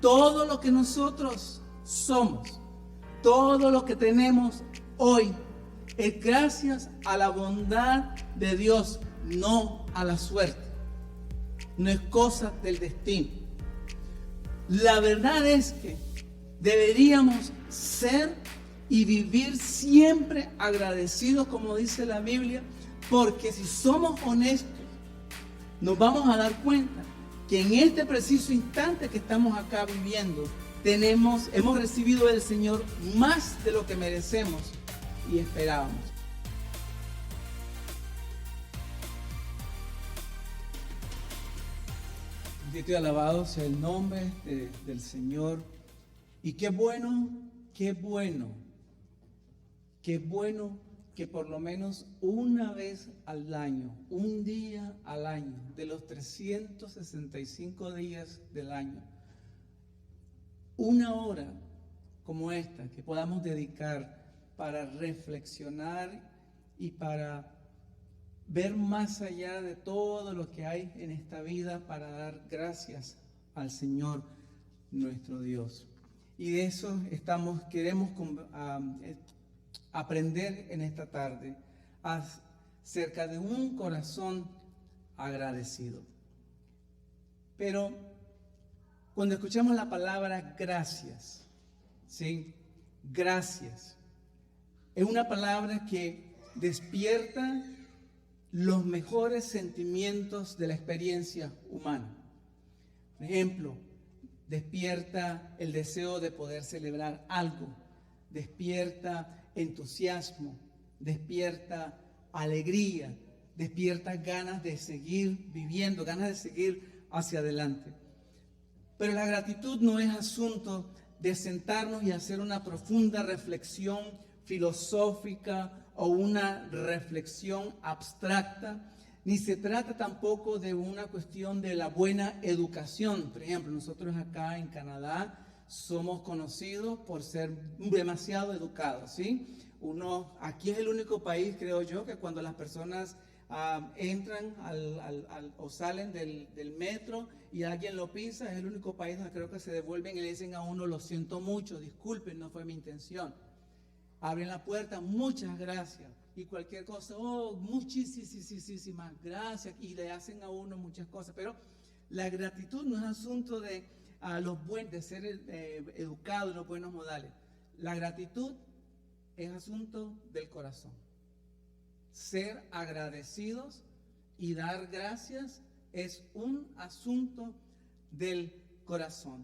todo lo que nosotros somos, todo lo que tenemos hoy, es gracias a la bondad de Dios, no a la suerte. No es cosa del destino. La verdad es que deberíamos ser y vivir siempre agradecidos, como dice la Biblia, porque si somos honestos, nos vamos a dar cuenta que en este preciso instante que estamos acá viviendo, hemos recibido del Señor más de lo que merecemos y esperábamos. Bendito y alabado sea el nombre del Señor. Y qué bueno que por lo menos una vez al año, un día al año, de los 365 días del año, una hora como esta que podamos dedicar para reflexionar y para ver más allá de todo lo que hay en esta vida, para dar gracias al Señor nuestro Dios. Y de eso queremos aprender en esta tarde acerca de un corazón agradecido. Pero cuando escuchamos la palabra gracias, ¿sí? Gracias es una palabra que despierta los mejores sentimientos de la experiencia humana. Por ejemplo, despierta el deseo de poder celebrar algo, despierta entusiasmo, despierta alegría, despierta ganas de seguir viviendo, ganas de seguir hacia adelante. Pero la gratitud no es asunto de sentarnos y hacer una profunda reflexión filosófica o una reflexión abstracta, ni se trata tampoco de una cuestión de la buena educación. Por ejemplo, nosotros acá en Canadá somos conocidos por ser demasiado educados, ¿sí? Aquí es el único país, creo yo, que cuando las personas entran o salen del metro y alguien lo pisa, es el único país donde creo que se devuelven y le dicen a uno: lo siento mucho, disculpen, no fue mi intención. Abren la puerta, muchas gracias. Y cualquier cosa, muchísimas gracias. Y le hacen a uno muchas cosas. Pero la gratitud no es asunto de ser educado en los buenos modales. La gratitud es asunto del corazón. Ser agradecidos y dar gracias es un asunto del corazón.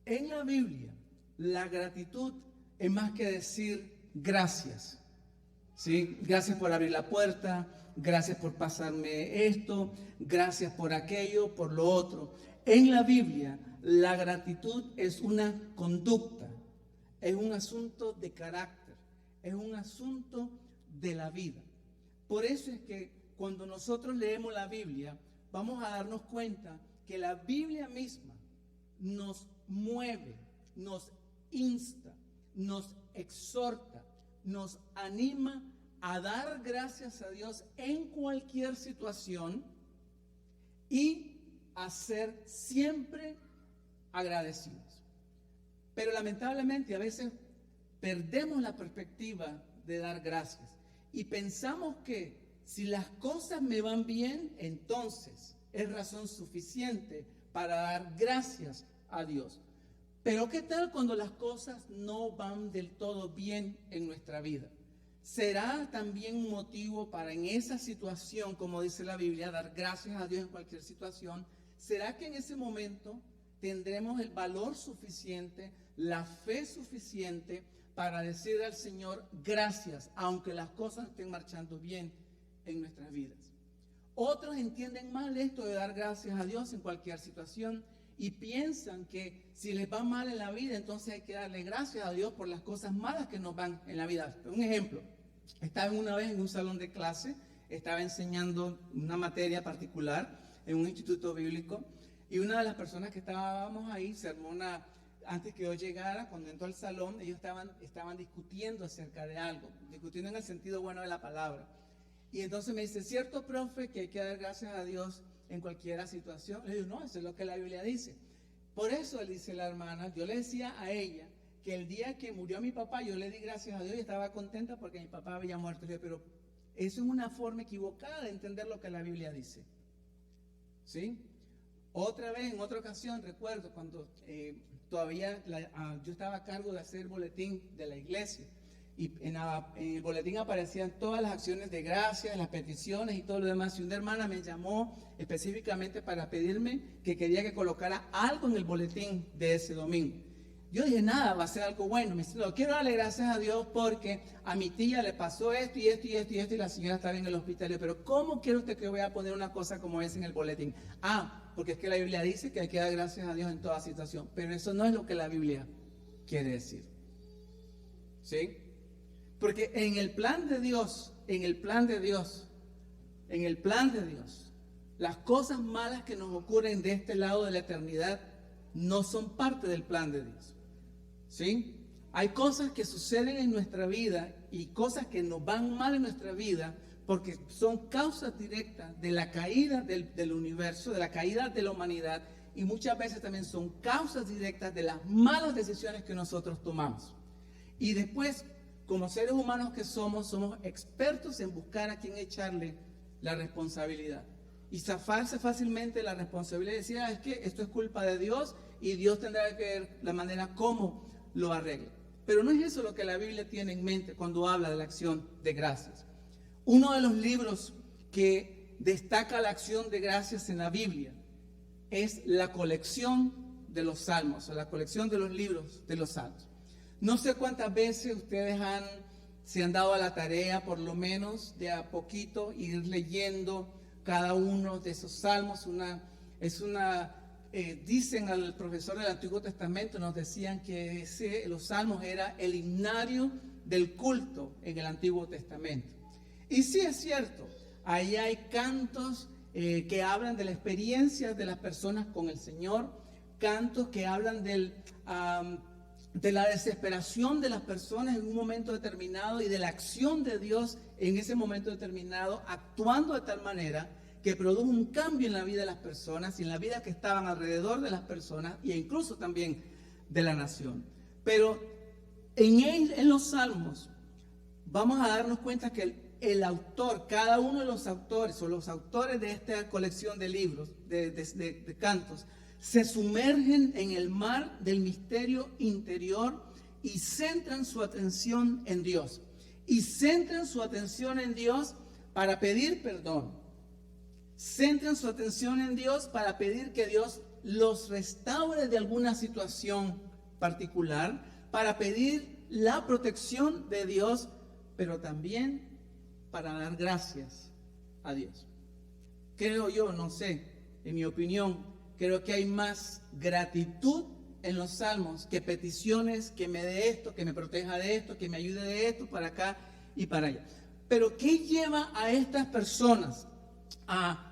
En la Biblia, la gratitud es más que decir gracias. ¿Sí? Gracias por abrir la puerta, gracias por pasarme esto, gracias por aquello, por lo otro. En la Biblia, la gratitud es una conducta, es un asunto de carácter, es un asunto de la vida. Por eso es que cuando nosotros leemos la Biblia, vamos a darnos cuenta que la Biblia misma nos mueve, nos insta, nos exhorta, nos anima a dar gracias a Dios en cualquier situación y a ser siempre agradecidos. Pero lamentablemente a veces perdemos la perspectiva de dar gracias y pensamos que si las cosas me van bien, entonces es razón suficiente para dar gracias a Dios. Pero ¿qué tal cuando las cosas no van del todo bien en nuestra vida? ¿Será también un motivo para en esa situación, como dice la Biblia, dar gracias a Dios en cualquier situación? ¿Será que en ese momento tendremos el valor suficiente, la fe suficiente para decir al Señor gracias, aunque las cosas estén marchando bien en nuestras vidas? Otros entienden mal esto de dar gracias a Dios en cualquier situación y piensan que si les va mal en la vida, entonces hay que darle gracias a Dios por las cosas malas que nos van en la vida. Un ejemplo, estaba una vez en un salón de clase, estaba enseñando una materia particular en un instituto bíblico y una de las personas que estábamos ahí, antes que yo llegara, cuando entró al salón, ellos estaban discutiendo acerca de algo, discutiendo en el sentido bueno de la palabra. Y entonces me dice: ¿cierto, profe, que hay que dar gracias a Dios en cualquier situación? Le digo: no, eso es lo que la Biblia dice. Por eso, dice la hermana, yo le decía a ella que el día que murió mi papá, yo le di gracias a Dios y estaba contenta porque mi papá había muerto. Pero eso es una forma equivocada de entender lo que la Biblia dice. ¿Sí? Otra vez, en otra ocasión, recuerdo cuando todavía yo estaba a cargo de hacer boletín de la iglesia. Y en el boletín aparecían todas las acciones de gracias, las peticiones y todo lo demás. Y una hermana me llamó específicamente para pedirme que quería que colocara algo en el boletín de ese domingo. Yo dije, nada, va a ser algo bueno. Me dice, no, quiero darle gracias a Dios porque a mi tía le pasó esto y esto y esto y esto y la señora estaba en el hospital. Pero ¿cómo quiere usted que voy a poner una cosa como esa en el boletín? Porque es que la Biblia dice que hay que dar gracias a Dios en toda situación. Pero eso no es lo que la Biblia quiere decir. ¿Sí? Porque en el plan de Dios, las cosas malas que nos ocurren de este lado de la eternidad no son parte del plan de Dios. ¿Sí? Hay cosas que suceden en nuestra vida y cosas que nos van mal en nuestra vida porque son causas directas de la caída del universo, de la caída de la humanidad, y muchas veces también son causas directas de las malas decisiones que nosotros tomamos. Y después, como seres humanos que somos expertos en buscar a quién echarle la responsabilidad y zafarse fácilmente la responsabilidad y decir, es que esto es culpa de Dios y Dios tendrá que ver la manera como lo arregle. Pero no es eso lo que la Biblia tiene en mente cuando habla de la acción de gracias. Uno de los libros que destaca la acción de gracias en la Biblia es la colección de los Salmos, o la colección de los libros de los Salmos. No sé cuántas veces ustedes se han dado a la tarea, por lo menos de a poquito, ir leyendo cada uno de esos salmos. Dicen al profesor del Antiguo Testamento, nos decían que los salmos era el himnario del culto en el Antiguo Testamento. Y sí es cierto, ahí hay cantos que hablan de la experiencia de las personas con el Señor, cantos que hablan de la desesperación de las personas en un momento determinado y de la acción de Dios en ese momento determinado, actuando de tal manera que produjo un cambio en la vida de las personas y en la vida que estaban alrededor de las personas e incluso también de la nación. Pero en los salmos vamos a darnos cuenta que el autor, cada uno de los autores o los autores de esta colección de libros, de cantos, se sumergen en el mar del misterio interior y centran su atención en Dios. Y centran su atención en Dios para pedir perdón. Centran su atención en Dios para pedir que Dios los restaure de alguna situación particular, para pedir la protección de Dios, pero también para dar gracias a Dios. Creo yo, no sé, en mi opinión, creo que hay más gratitud en los salmos que peticiones, que me dé esto, que me proteja de esto, que me ayude de esto, para acá y para allá. Pero ¿qué lleva a estas personas a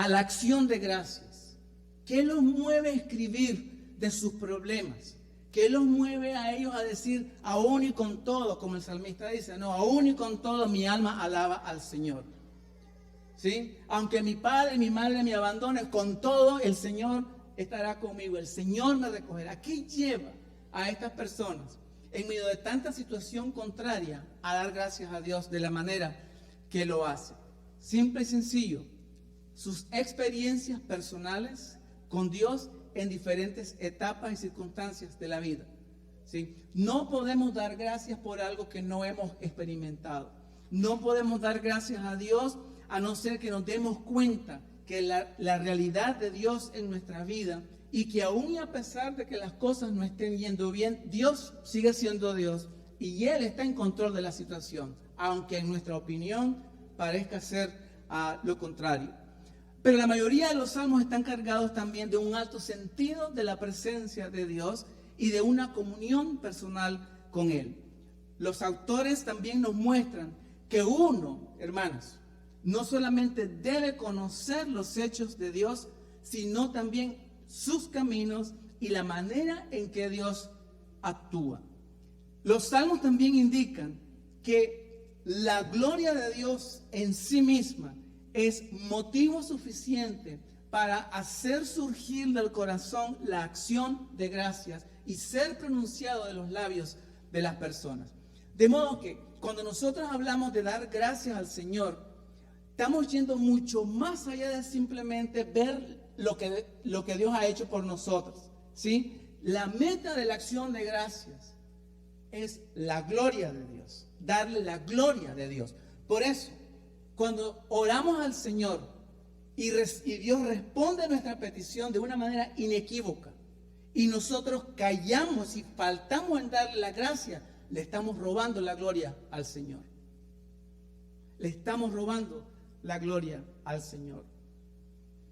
la acción de gracias? ¿Qué los mueve a escribir de sus problemas? ¿Qué los mueve a ellos a decir, aún y con todo, como el salmista dice, no, aún y con todo mi alma alaba al Señor? ¿Sí? Aunque mi padre y mi madre me abandonen, con todo el Señor estará conmigo, el Señor me recogerá. ¿Qué lleva a estas personas en medio de tanta situación contraria a dar gracias a Dios de la manera que lo hace? Simple y sencillo, sus experiencias personales con Dios en diferentes etapas y circunstancias de la vida. ¿Sí? No podemos dar gracias por algo que no hemos experimentado. No podemos dar gracias a Dios a no ser que nos demos cuenta que la realidad de Dios en nuestra vida, y que aún y a pesar de que las cosas no estén yendo bien, Dios sigue siendo Dios y Él está en control de la situación, aunque en nuestra opinión parezca ser lo contrario. Pero la mayoría de los salmos están cargados también de un alto sentido de la presencia de Dios y de una comunión personal con Él. Los autores también nos muestran que uno, hermanos, no solamente debe conocer los hechos de Dios, sino también sus caminos y la manera en que Dios actúa. Los salmos también indican que la gloria de Dios en sí misma es motivo suficiente para hacer surgir del corazón la acción de gracias y ser pronunciado de los labios de las personas. De modo que cuando nosotros hablamos de dar gracias al Señor, estamos yendo mucho más allá de simplemente ver lo que Dios ha hecho por nosotros, ¿sí? La meta de la acción de gracias es la gloria de Dios, darle la gloria de Dios. Por eso, cuando oramos al Señor y Dios responde a nuestra petición de una manera inequívoca y nosotros callamos y faltamos en darle la gracia, le estamos robando la gloria al Señor. Le estamos robando la gloria al Señor.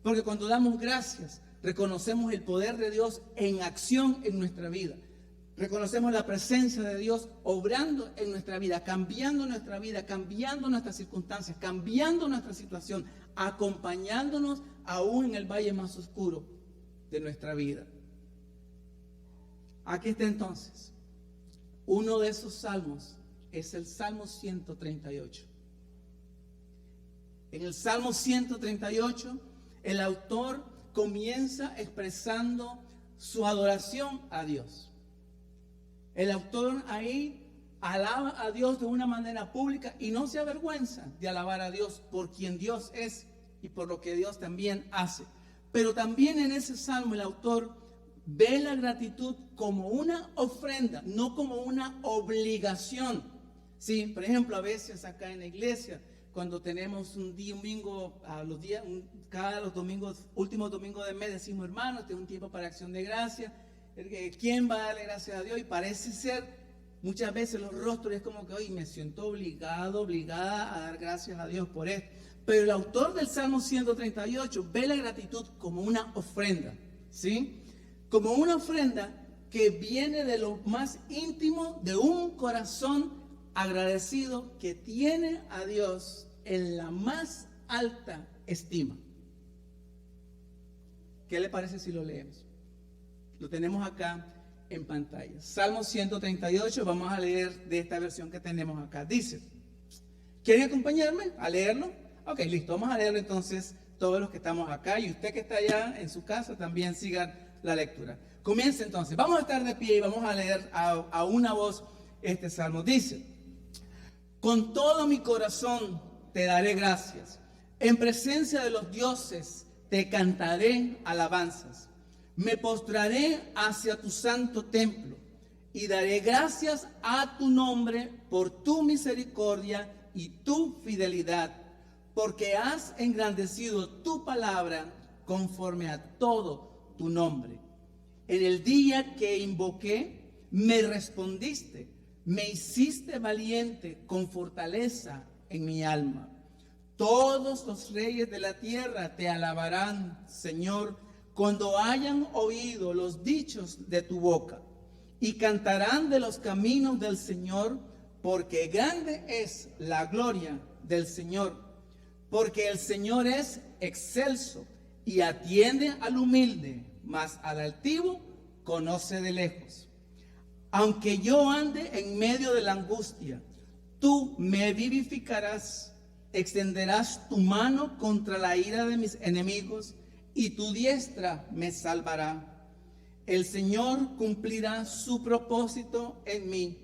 Porque cuando damos gracias, reconocemos el poder de Dios en acción en nuestra vida. Reconocemos la presencia de Dios obrando en nuestra vida, cambiando nuestras circunstancias, cambiando nuestra situación, acompañándonos aún en el valle más oscuro de nuestra vida. Aquí está entonces. Uno de esos salmos es el Salmo 138. En el Salmo 138, el autor comienza expresando su adoración a Dios. El autor ahí alaba a Dios de una manera pública y no se avergüenza de alabar a Dios por quien Dios es y por lo que Dios también hace. Pero también en ese salmo el autor ve la gratitud como una ofrenda, no como una obligación. Sí, por ejemplo, a veces acá en la iglesia, cuando tenemos un domingo, cada los domingos, últimos domingos del mes, decimos, hermanos, este es un tiempo para acción de gracia. ¿Quién va a darle gracias a Dios? Y parece ser, muchas veces los rostros es como que, hoy me siento obligada a dar gracias a Dios por esto. Pero el autor del Salmo 138 ve la gratitud como una ofrenda, ¿sí? Como una ofrenda que viene de lo más íntimo de un corazón agradecido que tiene a Dios en la más alta estima. ¿Qué le parece si lo leemos? Lo tenemos acá en pantalla. Salmo 138, vamos a leer de esta versión que tenemos acá. Dice, ¿quieren acompañarme a leerlo? Ok, listo, vamos a leerlo entonces todos los que estamos acá y usted que está allá en su casa también sigan la lectura. Comienza entonces, vamos a estar de pie y vamos a leer a una voz este salmo. Dice, con todo mi corazón te daré gracias, en presencia de los dioses te cantaré alabanzas. Me postraré hacia tu santo templo y daré gracias a tu nombre por tu misericordia y tu fidelidad, porque has engrandecido tu palabra conforme a todo tu nombre. En el día que invoqué, me respondiste, me hiciste valiente con fortaleza en mi alma. Todos los reyes de la tierra te alabarán, Señor, cuando hayan oído los dichos de tu boca, y cantarán de los caminos del Señor, porque grande es la gloria del Señor, porque el Señor es excelso y atiende al humilde, mas al altivo conoce de lejos. Aunque yo ande en medio de la angustia, tú me vivificarás, extenderás tu mano contra la ira de mis enemigos, y tu diestra me salvará. El Señor cumplirá su propósito en mí.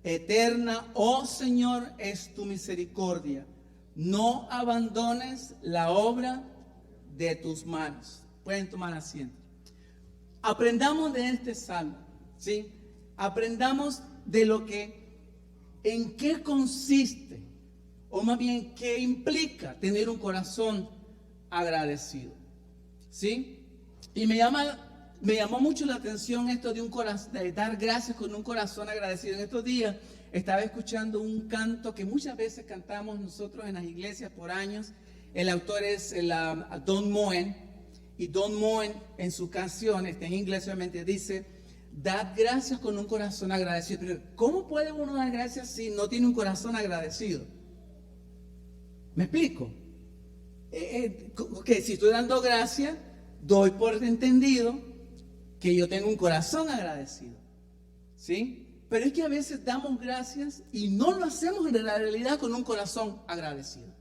Eterna, oh Señor, es tu misericordia. No abandones la obra de tus manos. Pueden tomar asiento. Aprendamos de este salmo, ¿sí? Aprendamos de en qué consiste, o más bien, qué implica tener un corazón agradecido. ¿Sí? Y me llamó mucho la atención esto de dar gracias con un corazón agradecido. En estos días estaba escuchando un canto que muchas veces cantamos nosotros en las iglesias por años. El autor es Don Moen, y Don Moen en su canción, en inglés obviamente, dice, dad gracias con un corazón agradecido. Pero ¿cómo puede uno dar gracias si no tiene un corazón agradecido? ¿Me explico? Que si estoy dando gracias, doy por entendido que yo tengo un corazón agradecido, ¿sí? Pero es que a veces damos gracias y no lo hacemos en la realidad con un corazón agradecido.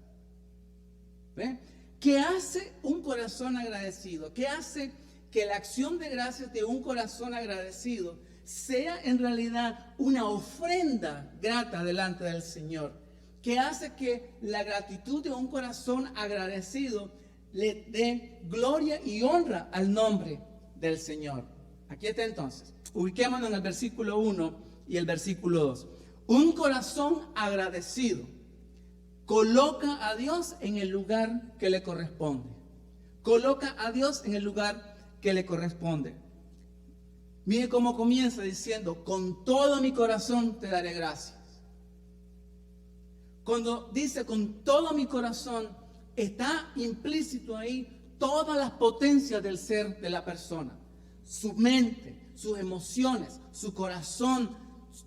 ¿Ve? ¿Qué hace un corazón agradecido? ¿Qué hace que la acción de gracias de un corazón agradecido sea en realidad una ofrenda grata delante del Señor? ¿Qué hace que la gratitud de un corazón agradecido le dé gloria y honra al nombre del Señor? Aquí está entonces. Ubiquémonos en el versículo 1 y el versículo 2. Un corazón agradecido coloca a Dios en el lugar que le corresponde. Coloca a Dios en el lugar que le corresponde. Mire cómo comienza diciendo: con todo mi corazón te daré gracias. Cuando dice con todo mi corazón, está implícito ahí todas las potencias del ser de la persona. Su mente, sus emociones, su corazón,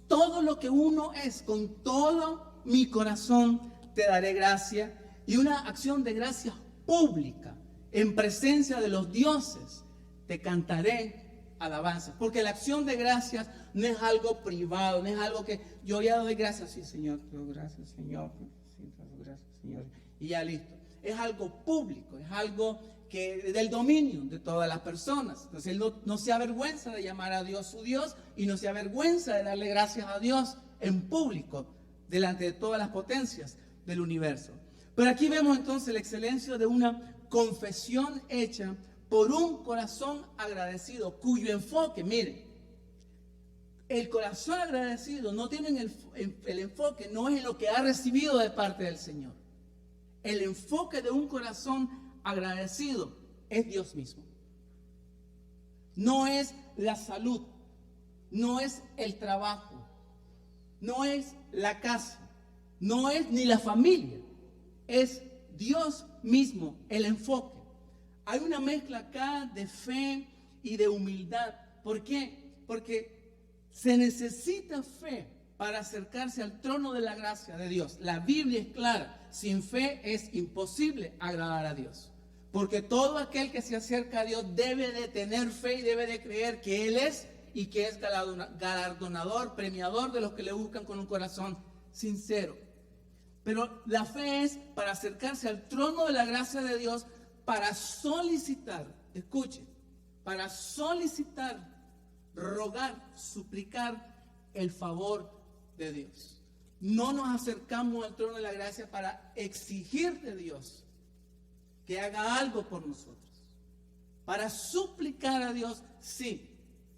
todo lo que uno es. Con todo mi corazón te daré gracia. Y una acción de gracias pública en presencia de los dioses. Te cantaré alabanza. Porque la acción de gracias no es algo privado, no es algo que yo ya doy gracias. Sí, Señor, te doy gracias, Señor. Sí, te doy gracias, Señor. Y ya listo. Es algo público, es algo que del dominio de todas las personas. Entonces él no se avergüenza de llamar a Dios su Dios y no se avergüenza de darle gracias a Dios en público delante de todas las potencias del universo. Pero aquí vemos entonces la excelencia de una confesión hecha por un corazón agradecido, cuyo enfoque, miren, el corazón agradecido no tiene el enfoque, no es en lo que ha recibido de parte del Señor. El enfoque de un corazón agradecido es Dios mismo. No es la salud, no es el trabajo, no es la casa, no es ni la familia, es Dios mismo el enfoque. Hay una mezcla acá de fe y de humildad. ¿Por qué? Porque se necesita fe para acercarse al trono de la gracia de Dios. La Biblia es clara: sin fe es imposible agradar a Dios. Porque todo aquel que se acerca a Dios debe de tener fe y debe de creer que Él es y que es galardonador, premiador de los que le buscan con un corazón sincero. Pero la fe es para acercarse al trono de la gracia de Dios, para solicitar, escuchen, para solicitar, rogar, suplicar el favor de Dios. No nos acercamos al trono de la gracia para exigir de Dios que haga algo por nosotros. Para suplicar a Dios, sí,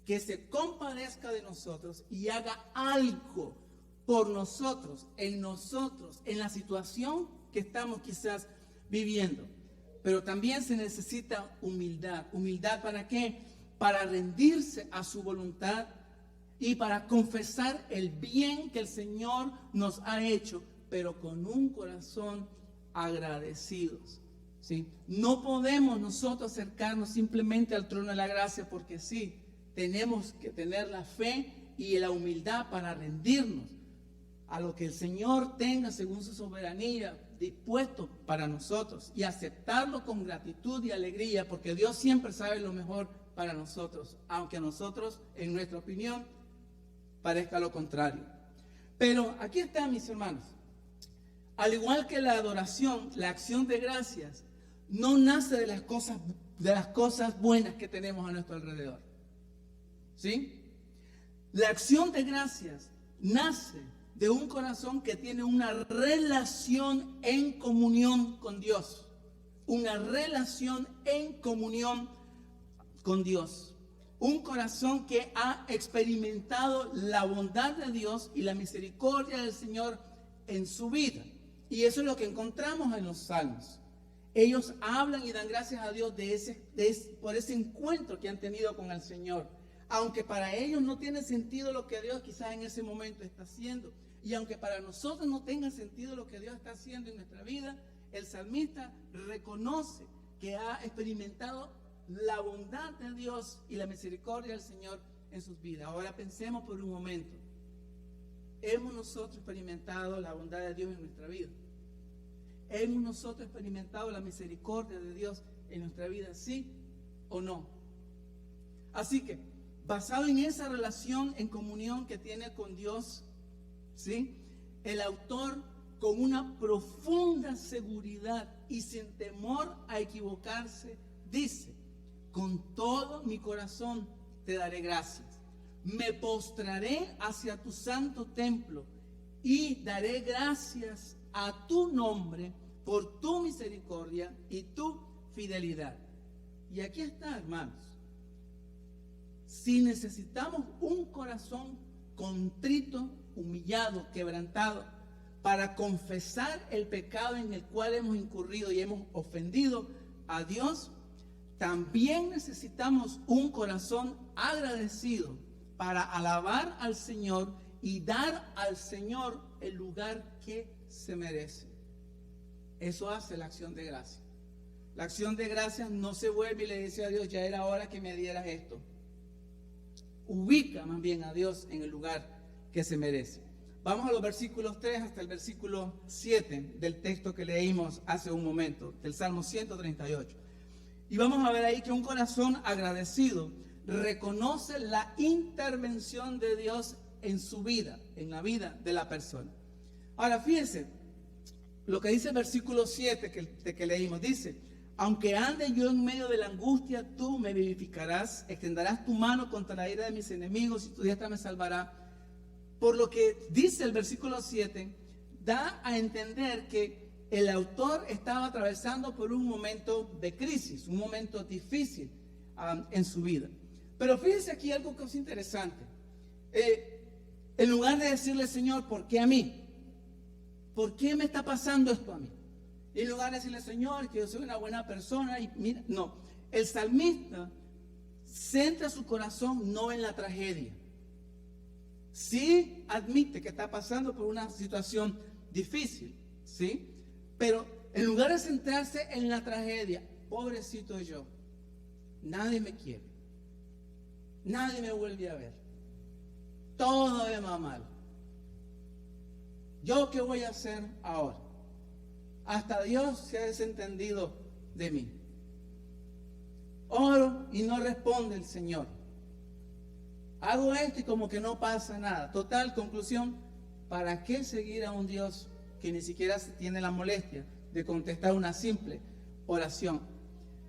que se compadezca de nosotros y haga algo por nosotros, en la situación que estamos quizás viviendo. Pero también se necesita humildad. ¿Humildad para qué? Para rendirse a su voluntad y para confesar el bien que el Señor nos ha hecho, pero con un corazón agradecidos. ¿Sí? No podemos nosotros acercarnos simplemente al trono de la gracia porque sí. Tenemos que tener la fe y la humildad para rendirnos a lo que el Señor tenga según su soberanía dispuesto para nosotros y aceptarlo con gratitud y alegría, porque Dios siempre sabe lo mejor para nosotros, aunque a nosotros, en nuestra opinión, parezca lo contrario. Pero aquí está, mis hermanos, al igual que la adoración, la acción de gracias no nace de las cosas buenas que tenemos a nuestro alrededor. ¿Sí? La acción de gracias nace de un corazón que tiene una relación en comunión con Dios. Una relación en comunión con Dios. Un corazón que ha experimentado la bondad de Dios y la misericordia del Señor en su vida. Y eso es lo que encontramos en los salmos. Ellos hablan y dan gracias a Dios por ese encuentro que han tenido con el Señor. Aunque para ellos no tiene sentido lo que Dios quizás en ese momento está haciendo. Y aunque para nosotros no tenga sentido lo que Dios está haciendo en nuestra vida, el salmista reconoce que ha experimentado la bondad de Dios y la misericordia del Señor en sus vidas. Ahora pensemos por un momento. ¿Hemos nosotros experimentado la bondad de Dios en nuestra vida? ¿Hemos nosotros experimentado la misericordia de Dios en nuestra vida? ¿Sí o no? Así que, basado en esa relación en comunión que tiene con Dios, ¿sí? El autor con una profunda seguridad y sin temor a equivocarse, dice: con todo mi corazón te daré gracias. Me postraré hacia tu santo templo y daré gracias a tu nombre por tu misericordia y tu fidelidad. Y aquí está, hermanos. Si necesitamos un corazón contrito, humillado, quebrantado, para confesar el pecado en el cual hemos incurrido y hemos ofendido a Dios, también necesitamos un corazón agradecido para alabar al Señor y dar al Señor el lugar que se merece. Eso hace la acción de gracia. La acción de gracias no se vuelve y le dice a Dios: ya era hora que me dieras esto. Ubica más bien a Dios en el lugar que se merece. Vamos a los versículos 3 hasta el versículo 7 del texto que leímos hace un momento, del Salmo 138. Y vamos a ver ahí que un corazón agradecido reconoce la intervención de Dios en su vida, en la vida de la persona. Ahora, fíjense lo que dice el versículo 7 que leímos. Dice: aunque ande yo en medio de la angustia, tú me vivificarás, extenderás tu mano contra la ira de mis enemigos y tu diestra me salvará. Por lo que dice el versículo 7, da a entender que el autor estaba atravesando por un momento de crisis, un momento difícil en su vida. Pero fíjense aquí algo que es interesante. En lugar de decirle: Señor, ¿por qué a mí? ¿Por qué me está pasando esto a mí? Y en lugar de decirle: Señor, que yo soy una buena persona, y mira, no. El salmista centra su corazón no en la tragedia. Sí admite que está pasando por una situación difícil, ¿sí? Pero en lugar de centrarse en la tragedia: pobrecito yo, nadie me quiere, nadie me vuelve a ver, todo me va mal, ¿yo qué voy a hacer ahora? Hasta Dios se ha desentendido de mí. Oro y no responde el Señor. Hago esto y como que no pasa nada. Total, conclusión: ¿para qué seguir a un Dios que ni siquiera tiene la molestia de contestar una simple oración?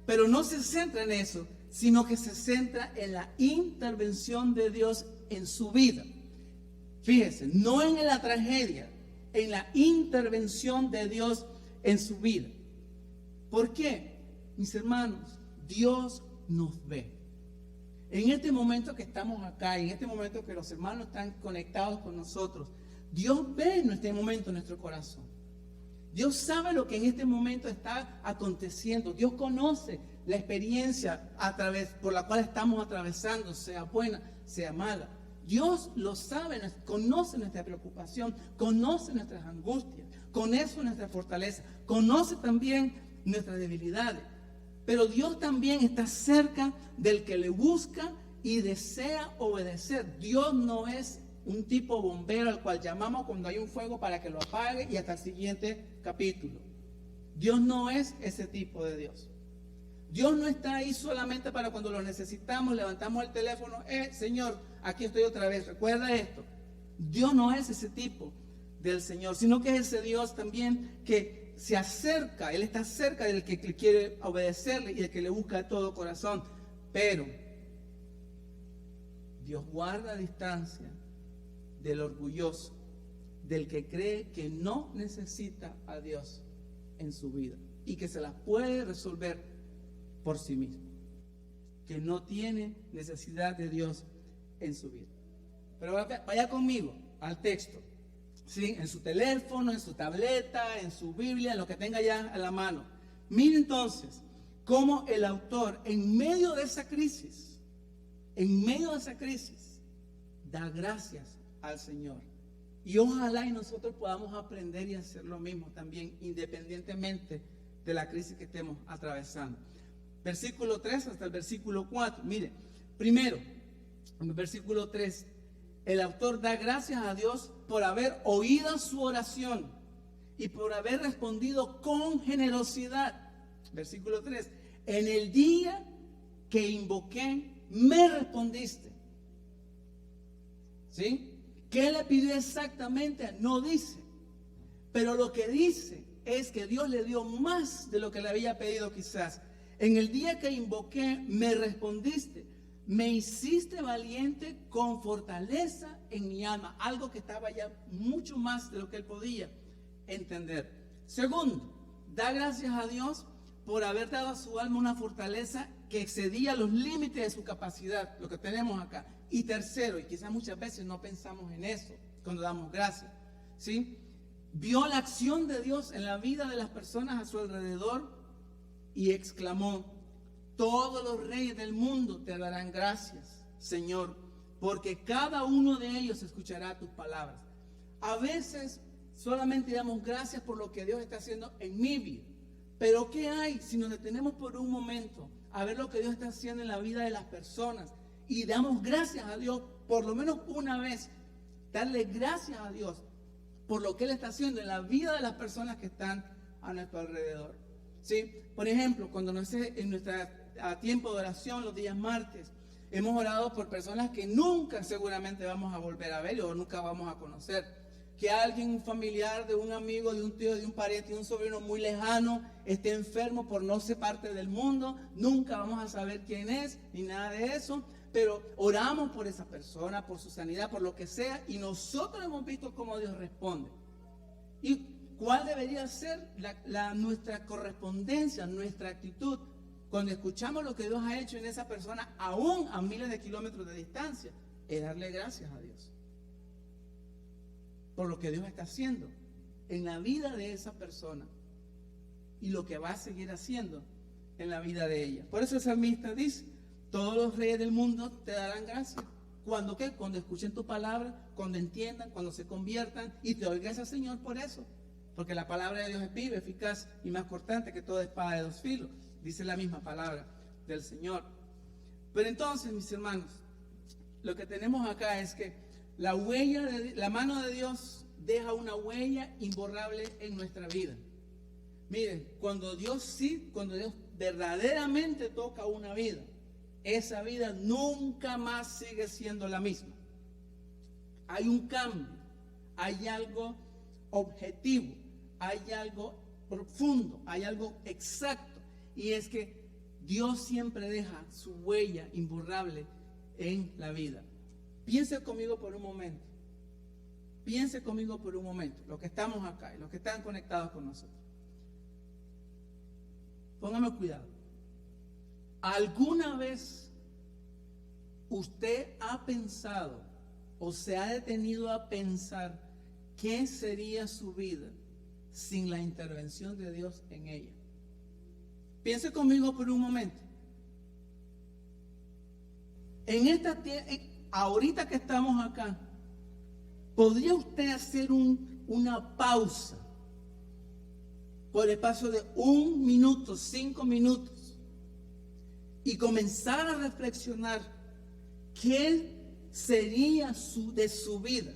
Pero no se centra en eso, sino que se centra en la intervención de Dios en su vida. Fíjense, no en la tragedia, en la intervención de Dios en su vida. ¿Por qué? Mis hermanos, Dios nos ve. En este momento que estamos acá, en este momento que los hermanos están conectados con nosotros, Dios ve en este momento nuestro corazón. Dios sabe lo que en este momento está aconteciendo. Dios conoce la experiencia por la cual estamos atravesando, sea buena, sea mala. Dios lo sabe, conoce nuestra preocupación, conoce nuestras angustias, conoce nuestra fortaleza, conoce también nuestras debilidades. Pero Dios también está cerca del que le busca y desea obedecer. Dios no es un tipo bombero al cual llamamos cuando hay un fuego para que lo apague y hasta el siguiente capítulo. Dios no es ese tipo de Dios. Dios no está ahí solamente para cuando lo necesitamos, levantamos el teléfono: Señor, aquí estoy otra vez, recuerda esto. Dios no es ese tipo del Señor, sino que es ese Dios también que se acerca. Él está cerca del que quiere obedecerle y del que le busca de todo corazón. Pero Dios guarda distancia del orgulloso, del que cree que no necesita a Dios en su vida y que se las puede resolver por sí mismo, que no tiene necesidad de Dios en su vida. Pero vaya conmigo al texto, ¿sí? En su teléfono, en su tableta, en su Biblia, en lo que tenga ya a la mano. Mire entonces cómo el autor, en medio de esa crisis, da gracias al Señor. Y ojalá y nosotros podamos aprender y hacer lo mismo también, independientemente de la crisis que estemos atravesando. Versículo 3 hasta el versículo 4. Mire, primero, en el versículo 3, el autor da gracias a Dios por haber oído su oración y por haber respondido con generosidad. Versículo 3, en el día que invoqué, me respondiste. ¿Sí? ¿Qué le pidió exactamente? No dice. Pero lo que dice es que Dios le dio más de lo que le había pedido quizás. En el día que invoqué, me respondiste, me hiciste valiente con fortaleza en mi alma. Algo que estaba ya mucho más de lo que él podía entender. Segundo, da gracias a Dios por haber dado a su alma una fortaleza que excedía los límites de su capacidad, lo que tenemos acá. Y tercero, y quizás muchas veces no pensamos en eso cuando damos gracias, ¿sí? Vio la acción de Dios en la vida de las personas a su alrededor y exclamó, todos los reyes del mundo te darán gracias, Señor, porque cada uno de ellos escuchará tus palabras. A veces solamente damos gracias por lo que Dios está haciendo en mi vida. Pero ¿qué hay si nos detenemos por un momento a ver lo que Dios está haciendo en la vida de las personas y damos gracias a Dios por lo menos una vez? Darle gracias a Dios por lo que Él está haciendo en la vida de las personas que están a nuestro alrededor. ¿Sí? Por ejemplo, cuando en nuestro tiempo de oración, los días martes, hemos orado por personas que nunca seguramente vamos a volver a ver o nunca vamos a conocer. Que alguien, un familiar, de un amigo, de un tío, de un pariente, de un sobrino muy lejano, esté enfermo por no ser parte del mundo. Nunca vamos a saber quién es, ni nada de eso. Pero oramos por esa persona, por su sanidad, por lo que sea. Y nosotros hemos visto cómo Dios responde. ¿Y cuál debería ser nuestra correspondencia, nuestra actitud? Cuando escuchamos lo que Dios ha hecho en esa persona, aún a miles de kilómetros de distancia, es darle gracias a Dios por lo que Dios está haciendo en la vida de esa persona y lo que va a seguir haciendo en la vida de ella. Por eso el salmista dice, todos los reyes del mundo te darán gracias. ¿Cuándo qué? Cuando escuchen tu palabra, cuando entiendan, cuando se conviertan y te oigas al Señor por eso. Porque la palabra de Dios es viva, eficaz y más cortante que toda espada de dos filos. Dice la misma palabra del Señor. Pero entonces, mis hermanos, lo que tenemos acá es que la mano de Dios deja una huella imborrable en nuestra vida. Miren, cuando Dios verdaderamente toca una vida, esa vida nunca más sigue siendo la misma. Hay un cambio, hay algo objetivo, hay algo profundo, hay algo exacto. Y es que Dios siempre deja su huella imborrable en la vida. Piense conmigo por un momento. Piense conmigo por un momento, los que estamos acá y los que están conectados con nosotros. Póngame cuidado. ¿Alguna vez usted ha pensado o se ha detenido a pensar qué sería su vida sin la intervención de Dios en ella? Piense conmigo por un momento. Ahorita que estamos acá, ¿podría usted hacer una pausa por el espacio de 1 minuto, 5 minutos y comenzar a reflexionar qué sería de su vida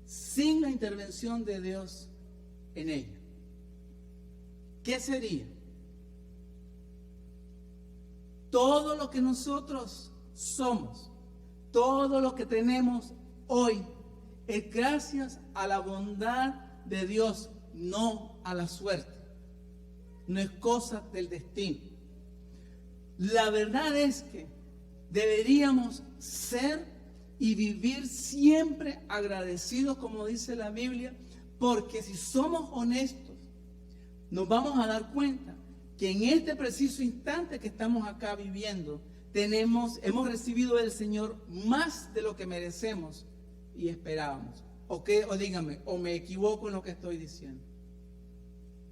sin la intervención de Dios en ella? ¿Qué sería? Todo lo que nosotros somos, todo lo que tenemos hoy, es gracias a la bondad de Dios, no a la suerte. No es cosa del destino. La verdad es que deberíamos ser y vivir siempre agradecidos, como dice la Biblia, porque si somos honestos, nos vamos a dar cuenta que en este preciso instante que estamos acá viviendo, hemos recibido del Señor más de lo que merecemos y esperábamos. O díganme, o me equivoco en lo que estoy diciendo.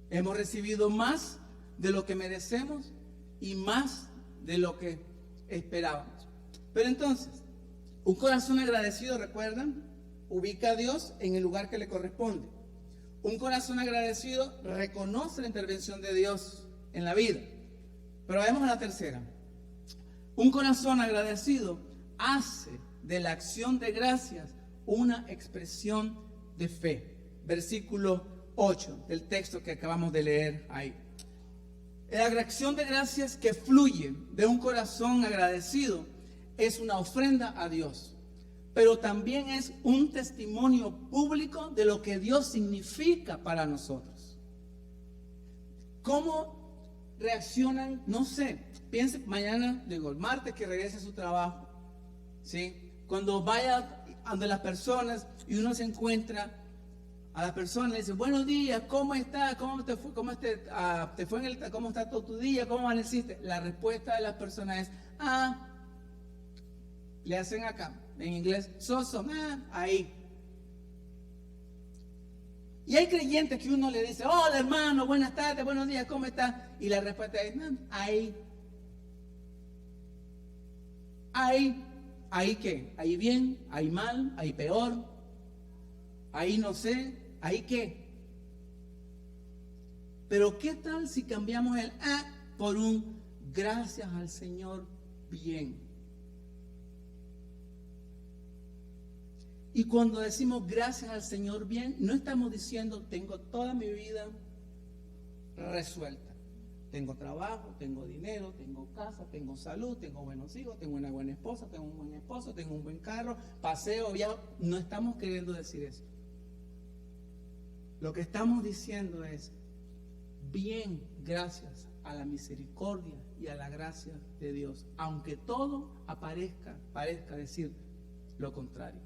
Hemos recibido más de lo que merecemos y más de lo que esperábamos. Pero entonces, un corazón agradecido, ¿recuerdan? Ubica a Dios en el lugar que le corresponde. Un corazón agradecido reconoce la intervención de Dios en la vida. Pero vayamos a la tercera. Un corazón agradecido hace de la acción de gracias una expresión de fe. Versículo 8 del texto que acabamos de leer ahí. La acción de gracias que fluye de un corazón agradecido es una ofrenda a Dios. pero también es un testimonio público de lo que Dios significa para nosotros. ¿Cómo reaccionan? No sé, piense mañana, el martes que regrese a su trabajo, ¿sí? Cuando vaya ante las personas y uno se encuentra a la persona, le dice, buenos días, ¿cómo está? ¿Cómo te fue? ¿Cómo ¿Cómo está todo tu día? ¿Cómo amaneciste? La respuesta de las personas es, le hacen acá, en inglés, ahí. Y hay creyentes que uno le dice, hola hermano, buenas tardes, buenos días, ¿cómo estás? Y la respuesta es, ahí. ¿Ahí qué? ¿Ahí bien? ¿Ahí mal? ¿Ahí peor? ¿Ahí no sé? ¿Ahí qué? Pero ¿qué tal si cambiamos el por un gracias al Señor bien? Y cuando decimos gracias al Señor bien, no estamos diciendo tengo toda mi vida resuelta. Tengo trabajo, tengo dinero, tengo casa, tengo salud, tengo buenos hijos, tengo una buena esposa, tengo un buen esposo, tengo un buen carro, paseo, viajo. No estamos queriendo decir eso. Lo que estamos diciendo es, bien, gracias a la misericordia y a la gracia de Dios, aunque todo parezca decir lo contrario.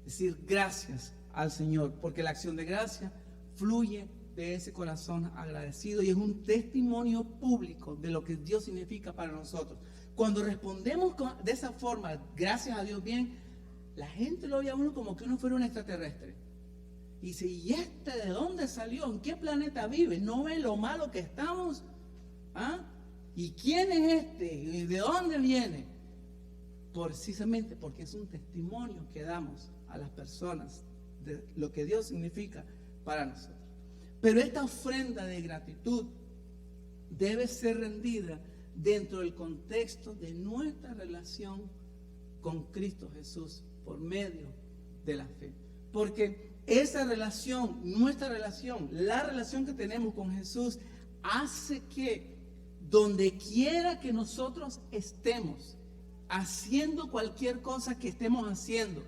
Decir gracias al Señor, porque la acción de gracia fluye de ese corazón agradecido y es un testimonio público de lo que Dios significa para nosotros. Cuando respondemos de esa forma, gracias a Dios bien, la gente lo ve a uno como que uno fuera un extraterrestre. Y dice, ¿y este de dónde salió? ¿En qué planeta vive? ¿No ve lo malo que estamos? ¿Y quién es este? ¿Y de dónde viene? Precisamente porque es un testimonio que damos a las personas de lo que Dios significa para nosotros. Pero esta ofrenda de gratitud debe ser rendida dentro del contexto de nuestra relación con Cristo Jesús por medio de la fe. Porque esa relación, nuestra relación, la relación que tenemos con Jesús, hace que donde quiera que nosotros estemos, haciendo cualquier cosa que estemos haciendo,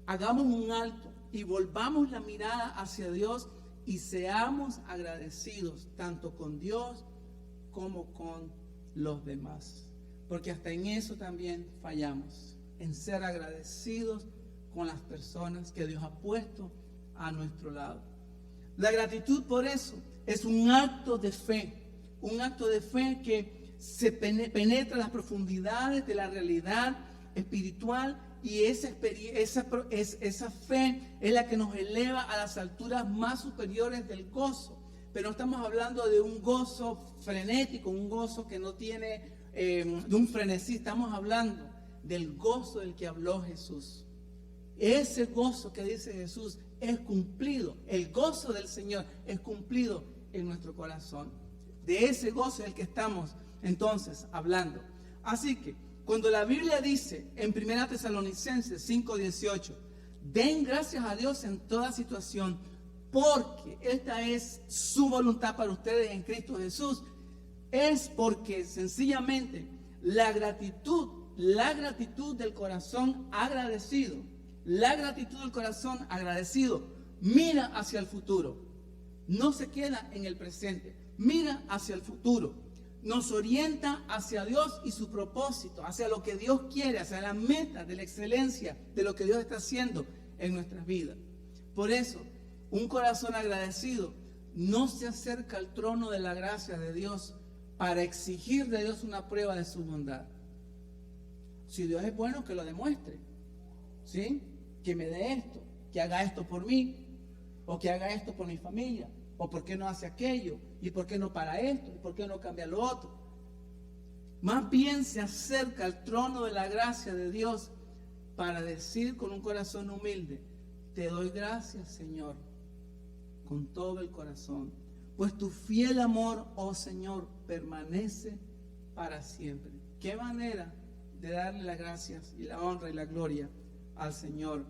hagamos un alto y volvamos la mirada hacia Dios y seamos agradecidos tanto con Dios como con los demás. Porque hasta en eso también fallamos, en ser agradecidos con las personas que Dios ha puesto a nuestro lado. La gratitud por eso es un acto de fe que se penetra las profundidades de la realidad espiritual y esa fe es la que nos eleva a las alturas más superiores del gozo. Pero no estamos hablando de un gozo frenético, un gozo que no tiene de un frenesí. Estamos hablando del gozo del que habló Jesús. Ese gozo que dice Jesús es cumplido. El gozo del Señor es cumplido en nuestro corazón. De ese gozo es el que estamos entonces hablando. Así que cuando la Biblia dice en 1 Tesalonicenses 5:18, den gracias a Dios en toda situación, porque esta es su voluntad para ustedes en Cristo Jesús, es porque sencillamente la gratitud del corazón agradecido, mira hacia el futuro, no se queda en el presente, mira hacia el futuro. Nos orienta hacia Dios y su propósito, hacia lo que Dios quiere, hacia la meta de la excelencia de lo que Dios está haciendo en nuestras vidas. Por eso, un corazón agradecido no se acerca al trono de la gracia de Dios para exigir de Dios una prueba de su bondad. Si Dios es bueno, que lo demuestre, ¿sí? Que me dé esto, que haga esto por mí, o que haga esto por mi familia. ¿O por qué no hace aquello? ¿Y por qué no para esto? ¿Y por qué no cambia lo otro? Más bien se acerca al trono de la gracia de Dios para decir con un corazón humilde, te doy gracias, Señor, con todo el corazón, pues tu fiel amor, oh Señor, permanece para siempre. ¿Qué manera de darle las gracias y la honra y la gloria al Señor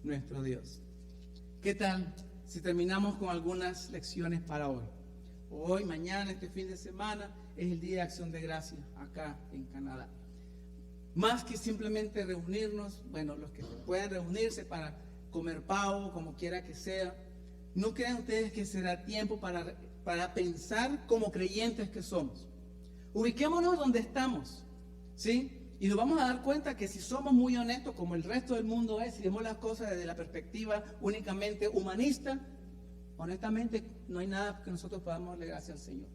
nuestro Dios? ¿Qué tal si terminamos con algunas lecciones para hoy? Hoy, mañana, este fin de semana es el Día de Acción de Gracias acá en Canadá. más que simplemente reunirnos, bueno, los que puedan reunirse para comer pavo, como quiera que sea, ¿no creen ustedes que será tiempo para pensar como creyentes que somos? Ubiquémonos donde estamos, ¿sí? Y nos vamos a dar cuenta que si somos muy honestos, como el resto del mundo es, si vemos las cosas desde la perspectiva únicamente humanista, honestamente no hay nada que nosotros podamos darle gracias al Señor.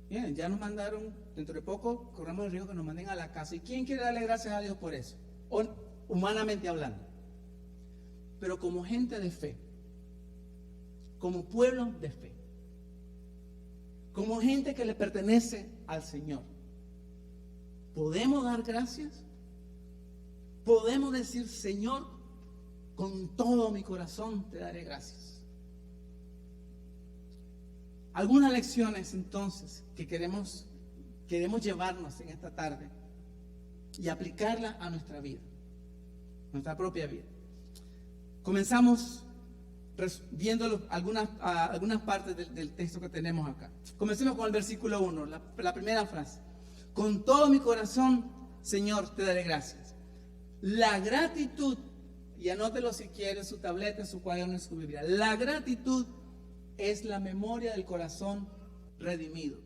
Bien, ya nos mandaron, dentro de poco corremos el riesgo que nos manden a la casa. ¿Y quién quiere darle gracias a Dios por eso? Humanamente hablando. Pero como gente de fe, como pueblo de fe, como gente que le pertenece al Señor, ¿podemos dar gracias? ¿Podemos decir, Señor, con todo mi corazón te daré gracias? Algunas lecciones entonces que queremos llevarnos en esta tarde y aplicarla a nuestra vida, nuestra propia vida. Comenzamos viendo algunas partes del texto que tenemos acá. Comencemos con el versículo 1, la primera frase. Con todo mi corazón, Señor, te daré gracias. La gratitud, y anótelo si quiere en su tableta, en su cuaderno, en su Biblia. La gratitud es la memoria del corazón redimido.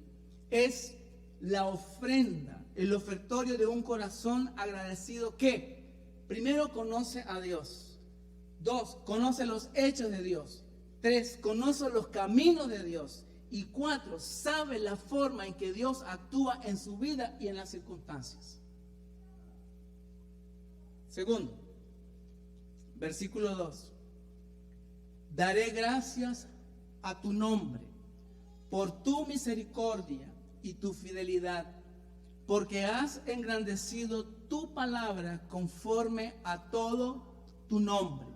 Es la ofrenda, el ofertorio de un corazón agradecido que, primero, conoce a Dios. 2, conoce los hechos de Dios. 3, conoce los caminos de Dios. Y 4, sabe la forma en que Dios actúa en su vida y en las circunstancias. Segundo, versículo 2. Daré gracias a tu nombre por tu misericordia y tu fidelidad, porque has engrandecido tu palabra conforme a todo tu nombre.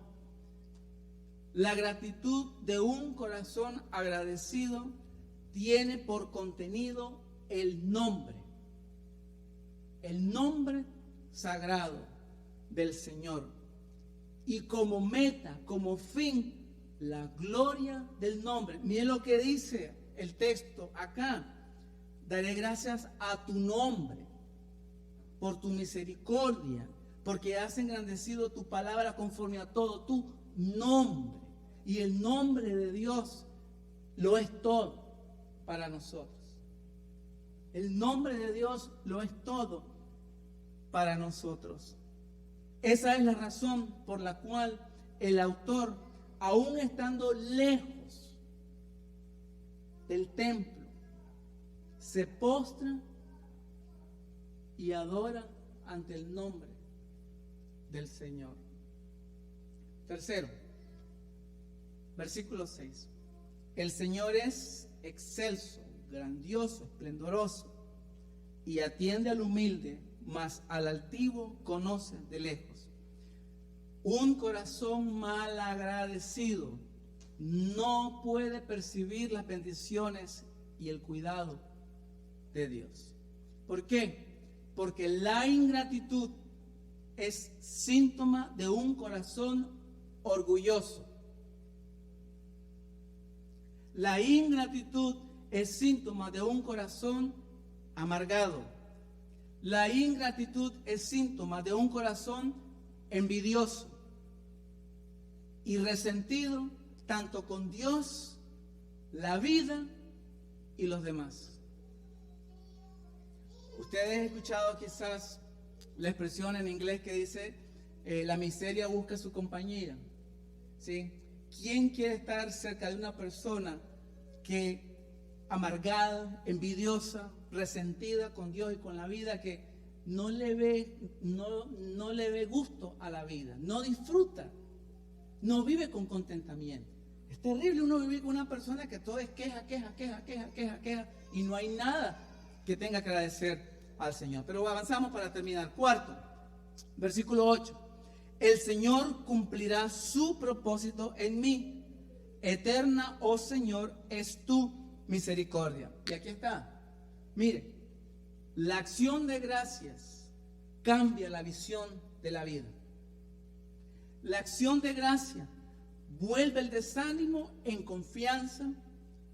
La gratitud de un corazón agradecido tiene por contenido el nombre sagrado del Señor, y como meta, como fin, la gloria del nombre. Miren lo que dice el texto acá. Daré gracias a tu nombre por tu misericordia, porque has engrandecido tu palabra conforme a todo tu nombre. Y el nombre de Dios lo es todo para nosotros. El nombre de Dios lo es todo para nosotros. Esa es la razón por la cual el autor, aún estando lejos del templo, se postra y adora ante el nombre del Señor. Tercero, versículo 6. El Señor es excelso, grandioso, esplendoroso, y atiende al humilde, mas al altivo conoce de lejos. Un corazón mal agradecido no puede percibir las bendiciones y el cuidado de Dios. ¿Por qué? Porque la ingratitud es síntoma de un corazón orgulloso. La ingratitud es síntoma de un corazón amargado. La ingratitud es síntoma de un corazón envidioso y resentido tanto con Dios, la vida y los demás. Ustedes han escuchado quizás la expresión en inglés que dice la miseria busca su compañía, ¿sí? ¿Quién quiere estar cerca de una persona que amargada, envidiosa, resentida con Dios y con la vida, que no le ve gusto a la vida, no disfruta, no vive con contentamiento? Es terrible uno vivir con una persona que todo es queja, y no hay nada que tenga que agradecer al Señor. Pero avanzamos para terminar. Cuarto, versículo 8. El Señor cumplirá su propósito en mí. Eterna, oh Señor, es tu misericordia. Y aquí está. Mire, la acción de gracias cambia la visión de la vida. La acción de gracia vuelve el desánimo en confianza,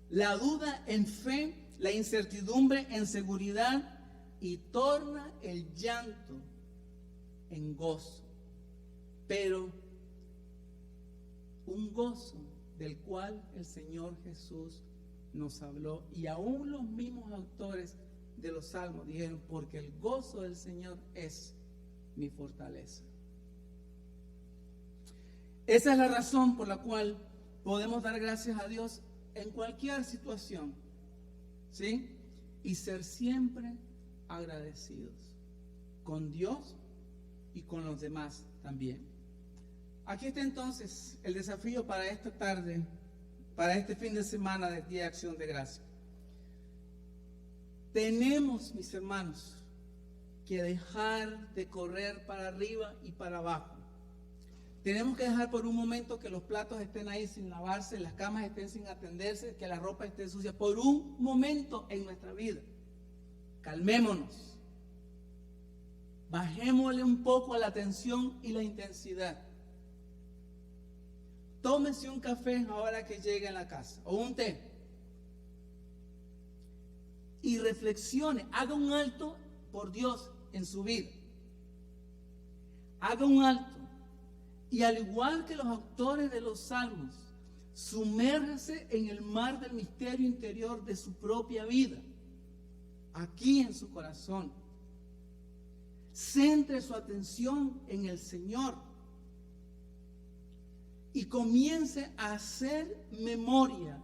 la duda en fe, la incertidumbre en seguridad, y torna el llanto en gozo, pero un gozo del cual el Señor Jesús nos habló, y aún los mismos autores de los salmos dijeron: porque el gozo del Señor es mi fortaleza. Esa es la razón por la cual podemos dar gracias a Dios en cualquier situación, ¿sí? Y ser siempre agradecidos con Dios y con los demás también. Aquí está entonces el desafío para esta tarde, para este fin de semana de Día de Acción de Gracias. Tenemos, mis hermanos, que dejar de correr para arriba y para abajo. Tenemos que dejar por un momento que los platos estén ahí sin lavarse, las camas estén sin atenderse, que la ropa esté sucia, por un momento en nuestra vida. Calmémonos. Bajémosle un poco a la tensión y la intensidad. Tómese un café ahora que llegue a la casa, o un té, y reflexione, haga un alto por Dios en su vida. Haga un alto. Y al igual que los autores de los salmos, sumérjase en el mar del misterio interior de su propia vida, aquí en su corazón. Centre su atención en el Señor y comience a hacer memoria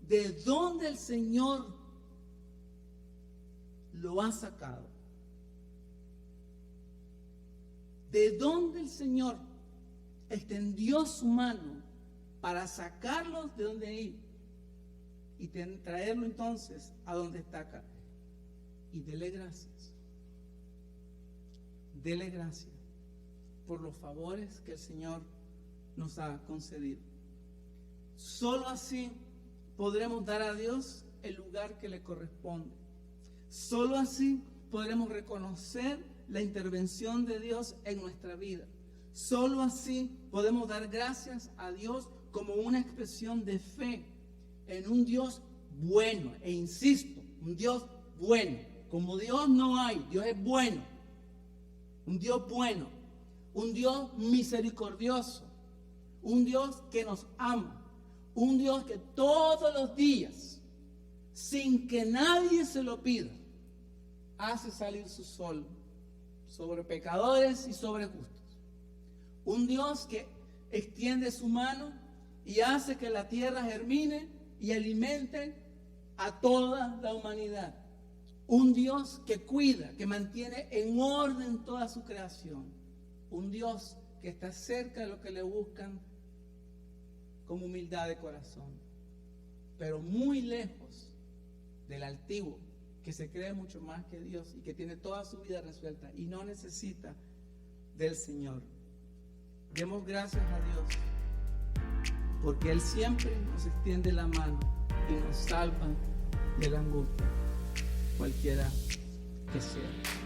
de dónde el Señor lo ha sacado. De dónde el Señor extendió su mano para sacarlos de donde ir y traerlo entonces a donde está acá. Y dele gracias. Dele gracias por los favores que el Señor nos ha concedido. Solo así podremos dar a Dios el lugar que le corresponde. Solo así podremos reconocer la intervención de Dios en nuestra vida. Solo así podemos dar gracias a Dios como una expresión de fe en un Dios bueno. E insisto, un Dios bueno. Como Dios no hay, Dios es bueno. Un Dios bueno, un Dios misericordioso, un Dios que nos ama, un Dios que todos los días, sin que nadie se lo pida, hace salir su sol sobre pecadores y sobre justos. Un Dios que extiende su mano y hace que la tierra germine y alimente a toda la humanidad. Un Dios que cuida, que mantiene en orden toda su creación. Un Dios que está cerca de los que le buscan con humildad de corazón, pero muy lejos del altivo, que se cree mucho más que Dios y que tiene toda su vida resuelta y no necesita del Señor. Demos gracias a Dios, porque Él siempre nos extiende la mano y nos salva de la angustia, cualquiera que sea.